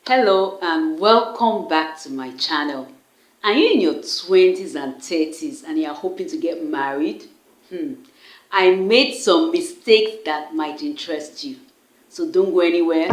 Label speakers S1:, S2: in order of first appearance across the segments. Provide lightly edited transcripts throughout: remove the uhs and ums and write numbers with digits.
S1: Hello and welcome back to my channel. Are you in your 20s and 30s and you are hoping to get married? I made some mistakes that might interest you. So don't go anywhere.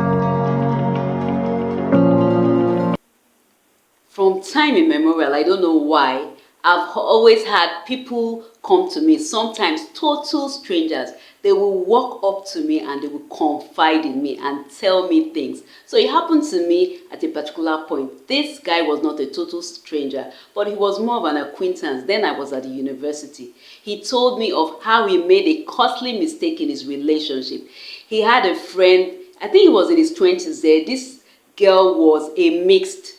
S1: From time immemorial, I don't know why, I've always had people come to me, sometimes total strangers. They will walk up to me and they will confide in me and tell me things. So it happened to me at a particular point. This guy was not a total stranger, but he was more of an acquaintance. Then I was at the university. He told me of how he made a costly mistake in his relationship. He had a friend, I think he was in his 20s there. This girl was a mixed.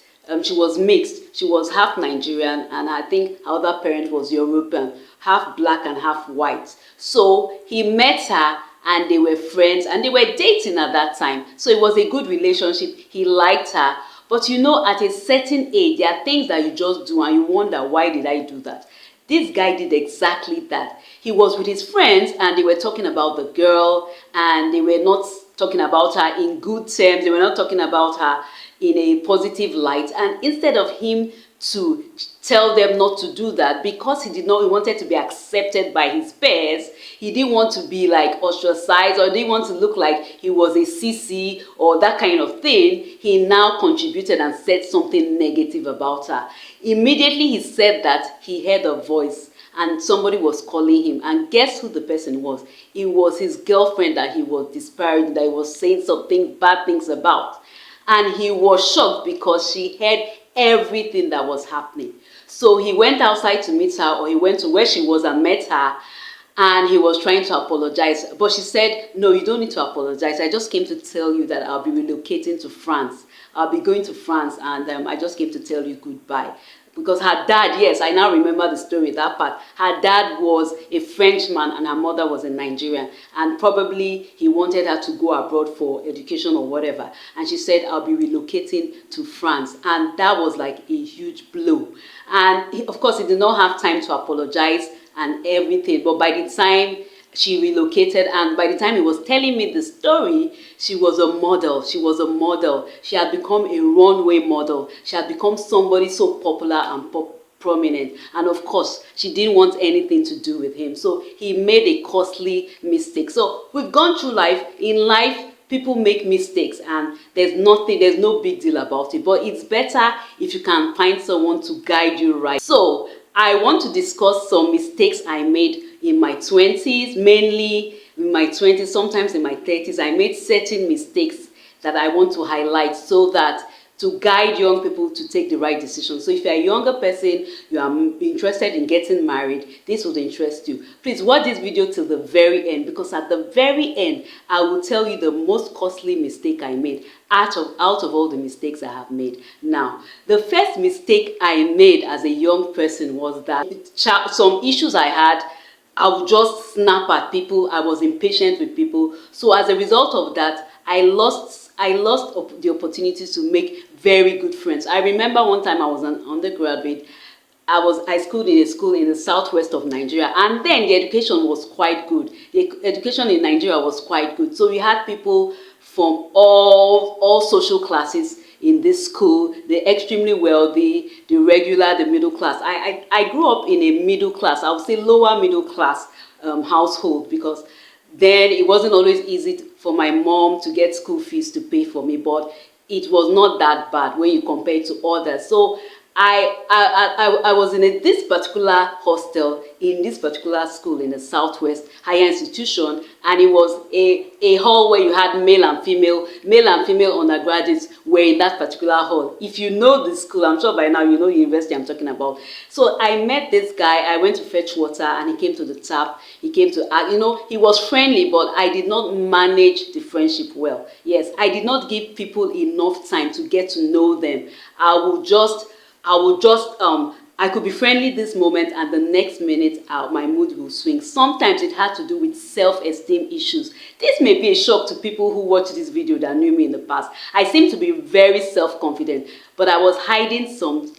S1: She was mixed. She was half Nigerian, and I think her other parent was European, half black and half white. So he met her, and they were friends, and they were dating at that time. So it was a good relationship. He liked her. But you know, at a certain age, there are things that you just do, and you wonder, why did I do that? This guy did exactly that. He was with his friends, and they were talking about the girl, and they were not talking about her in good terms. They were not talking about her in a positive light. And instead of him to tell them not to do that, because he wanted to be accepted by his peers, he didn't want to be like ostracized, or didn't want to look like he was a sissy or that kind of thing. He now contributed and said something negative about her. Immediately he said that, he heard a voice and somebody was calling him, and guess who the person was? It was his girlfriend that he was disparaging, that he was saying something bad things about. And he was shocked because she heard everything that was happening. So he went outside to meet her, or he went to where she was and met her, and he was trying to apologize. But she said, no, you don't need to apologize. I just came to tell you that I'll be relocating to France. I'll be going to France, and I just came to tell you goodbye. Because her dad, yes, I now remember the story, that part. Her dad was a Frenchman and her mother was a Nigerian. And probably he wanted her to go abroad for education or whatever. And she said, I'll be relocating to France. And that was like a huge blow. And of course, he did not have time to apologize and everything. But by the time she relocated, and by the time he was telling me the story, she was a model. She was a model. She had become a runway model. She had become somebody so popular and prominent. And of course, she didn't want anything to do with him. So he made a costly mistake. So we've gone through life. In life, people make mistakes, and there's no big deal about it. But it's better if you can find someone to guide you right. So I want to discuss some mistakes I made in my 20s, mainly in my 20s, sometimes in my 30s. I made certain mistakes that I want to highlight so that to guide young people to take the right decision. So if you're a younger person, you are interested in getting married, this would interest you. Please watch this video till the very end, because at the very end, I will tell you the most costly mistake I made out of all the mistakes I have made. Now, the first mistake I made as a young person was that some issues I had, I would just snap at people. I was impatient with people. So as a result of that, I lost the opportunity to make very good friends. I remember one time I was an undergraduate. I schooled in a school in the southwest of Nigeria, and then the education was quite good. The education in Nigeria was quite good. So we had people from all social classes in this school, the extremely wealthy, the regular, the middle class. I grew up in a middle class, I would say lower middle class household, because then it wasn't always easy for my mom to get school fees to pay for me, but it was not that bad when you compare it to others. So I was in this particular hostel in this particular school in the southwest, higher institution, and it was a hall where you had male and female undergraduates were in that particular hall. If you know the school, I'm sure by now you know the university I'm talking about. So I met this guy. I went to fetch water and he came to the tap. He came to ask, he was friendly, but I did not manage the friendship well. Yes, I did not give people enough time to get to know them. I could be friendly this moment, and the next minute my mood will swing. Sometimes it had to do with self-esteem issues. This may be a shock to people who watch this video that knew me in the past. I seem to be very self-confident, but I was hiding some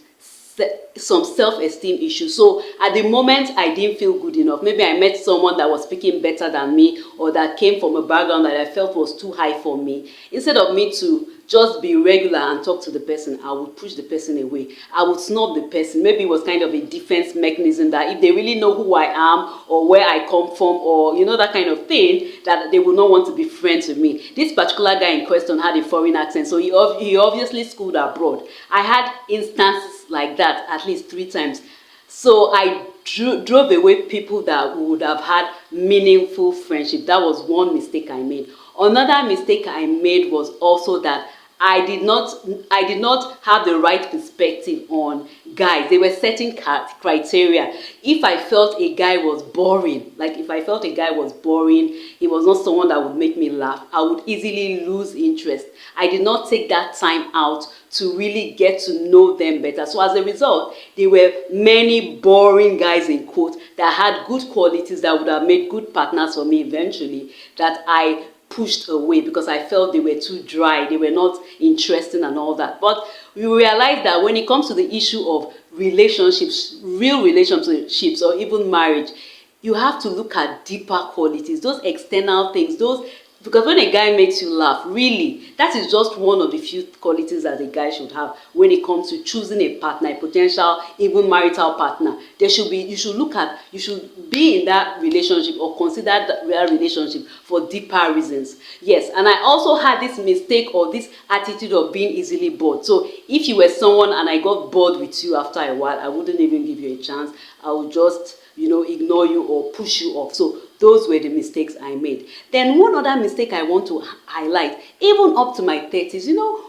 S1: self-esteem issues. So at the moment, I didn't feel good enough. Maybe I met someone that was speaking better than me, or that came from a background that I felt was too high for me. Instead of me to just be regular and talk to the person, I would push the person away. I would snub the person. Maybe it was kind of a defense mechanism that if they really know who I am or where I come from, or you know, that kind of thing, that they will not want to be friends with me. This particular guy in question had a foreign accent, so he obviously schooled abroad. I had instances like that at least 3 times. So I drove away people that would have had meaningful friendship. That was one mistake I made. Another mistake I made was also that I did not have the right perspective on guys. They were setting criteria. If I felt a guy was boring, like if I felt a guy was boring, he was not someone that would make me laugh, I would easily lose interest. I did not take that time out to really get to know them better. So as a result, there were many boring guys in quote that had good qualities that would have made good partners for me eventually, that I pushed away because I felt they were too dry, they were not interesting and all that. But we realized that when it comes to the issue of relationships, real relationships or even marriage, you have to look at deeper qualities, those external things, those, because when a guy makes you laugh, really, that is just one of the few qualities that a guy should have when it comes to choosing a partner, a potential, even marital partner. You should be in that relationship or consider that relationship for deeper reasons. Yes, and I also had this mistake or this attitude of being easily bored. So if you were someone and I got bored with you after a while, I wouldn't even give you a chance. I would just, you know, ignore you or push you off. So those were the mistakes I made. Then one other mistake I want to highlight, even up to my 30s, you know,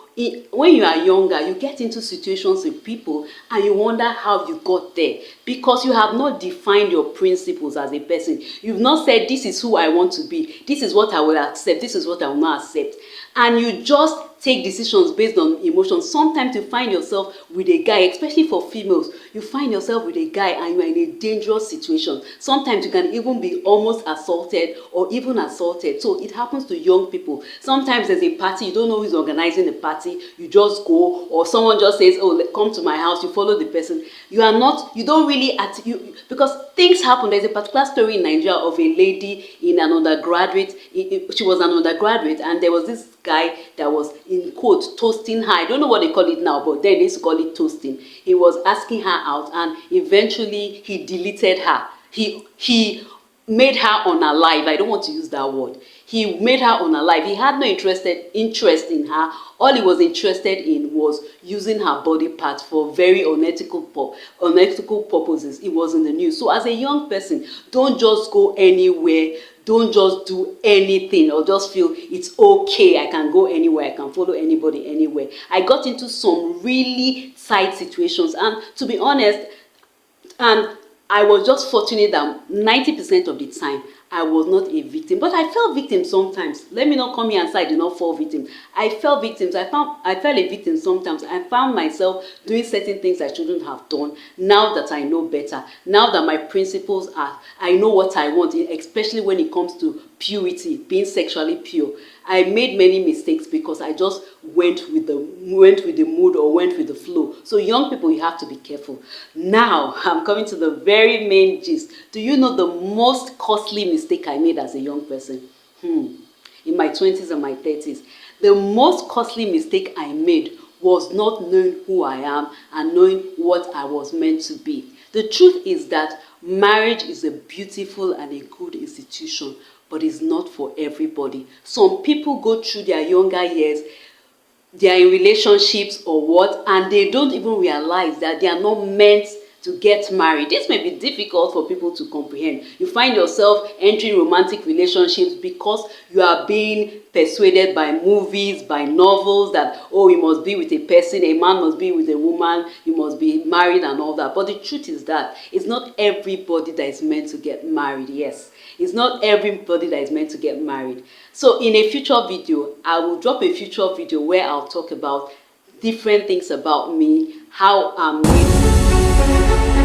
S1: when you are younger, you get into situations with people and you wonder how you got there because you have not defined your principles as a person. You've not said, this is who I want to be, this is what I will accept, this is what I will not accept. And you just take decisions based on emotions. Sometimes you find yourself with a guy, especially for females, you find yourself with a guy and you are in a dangerous situation. Sometimes you can even be almost assaulted or even assaulted. So it happens to young people. Sometimes there's a party, you don't know who's organizing the party, you just go, or someone just says, oh, come to my house, you follow the person. You don't really, because things happen. There's a particular story in Nigeria of a lady in an undergraduate, she was an undergraduate, and there was this guy that was, in quote, toasting her. I don't know what they call it now, but then they used to call it toasting. He was asking her out, and eventually he deleted her. He made her unalive. I don't want to use that word. He made her unalive. He had no interest in her. All he was interested in was using her body parts for very unethical purposes. It was in the news. So as a young person, don't just go anywhere. Don't just do anything or just feel it's okay, I can go anywhere, I can follow anybody anywhere. I got into some really tight situations, and to be honest, and I was just fortunate that 90% of the time I was not a victim, but I fell victim sometimes. Let me not come here and say I did not fall victim. I fell victims. I fell a victim sometimes. I found myself doing certain things I shouldn't have done. Now that I know better, now that my principles are, I know what I want, especially when it comes to purity, being sexually pure. I made many mistakes because I just went with the mood or went with the flow. So young people, you have to be careful. Now, I'm coming to the very main gist. Do you know the most costly mistake I made as a young person? In my 20s and my 30s. The most costly mistake I made was not knowing who I am and knowing what I was meant to be. The truth is that marriage is a beautiful and a good institution, but it's not for everybody. Some people go through their younger years, they are in relationships or what, and they don't even realize that they are not meant to get married. This may be difficult for people to comprehend. You find yourself entering romantic relationships because you are being persuaded by movies, by novels, that, oh, you must be with a person, a man must be with a woman, you must be married and all that. But the truth is that it's not everybody that is meant to get married. Yes, it's not everybody that is meant to get married. So in a future video, I will drop a future video where I'll talk about different things about me, how I'm made.